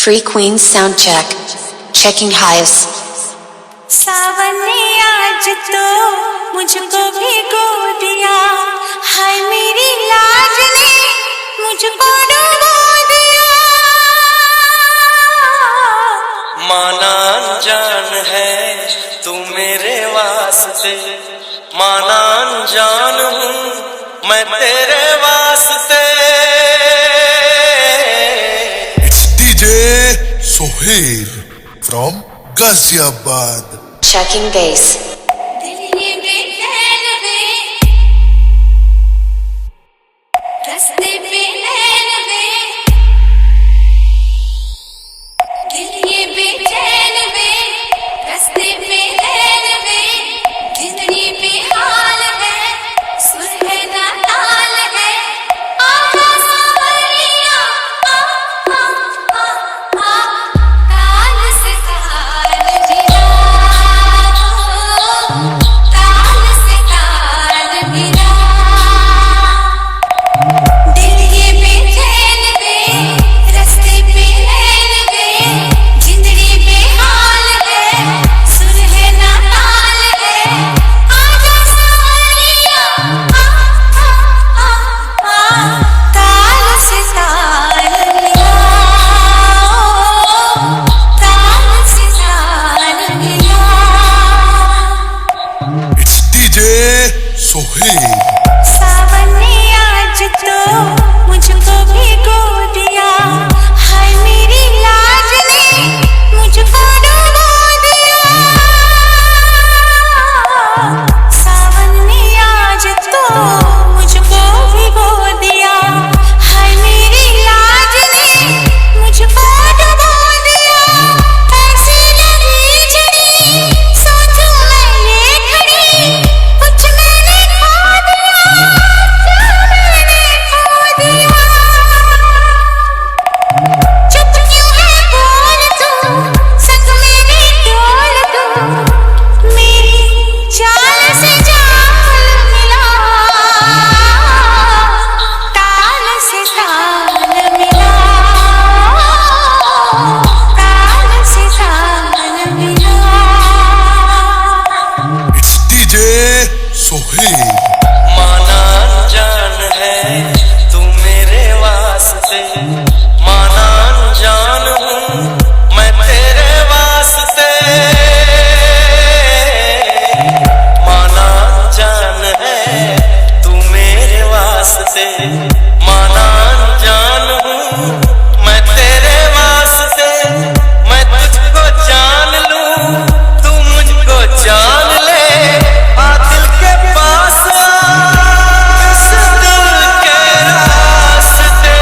Free Queen sound check. Checking highest. सावन ने आज तो मुझको भिगो दिया, हाय मेरी लाज ने मुझको डुबो दिया। माना अनजान है तू मेरे वास्ते, माना अनजान हूँ मैं तेरे वास्ते। It's DJ Sohail from Ghaziabad. Checking bass. दिल ये बेचैन वे, रास्ते पे नैन वे, दिल ये बेचैन वे, रास्ते पे नैन वे, जिंदगी पे हाल है, सुर है ना ताल है, आजा सांवरिया, ताल से ताल मिला, ताल से ताल मिला। दिल ये बेचैन वे, रास्ते पे नैन वे, जिंदगी पे हाल है, सुर है ना ताल है, आजा सांवरिया, ताल से ताल मिला, ताल से ताल मिला। It's DJ Sohail. सावन ने आज तो मुझको भिगो दिया, हाय मेरी लाज ने मुझको डुबो दिया। सावन ने आज तो मुझको भिगो दिया, हाय मेरी लाज ने मुझको डुबो दिया। ऐसी लगी झड़ी सोचूं मैं ये खड़ी, कुछ मैंने खो दिया, क्या मैंने खो दिया। चुप क्यों है बोल तू, संग मेरे डोल तू, मेरी चाल से जाल मिला, ताल से ताल मिला, ताल से ताल मिला। It's DJ Sohail. माना अनजान है तू मेरे वास्ते, माना अनजान हूँ मैं तेरे वास्ते। माना अनजान है तू मेरे वास्ते, माना अनजान हूँ मैं तेरे वास्ते। मैं तुझको जान लूँ तू मुझको जान ले, आ दिल के पास इस दिल के रास्ते।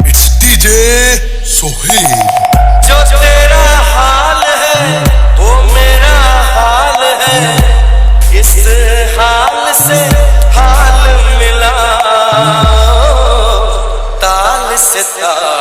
It's DJ Sohail. जो तेरा हाल है वो मेरा हाल है, इस हाल से हाल मिला, ताल से ताल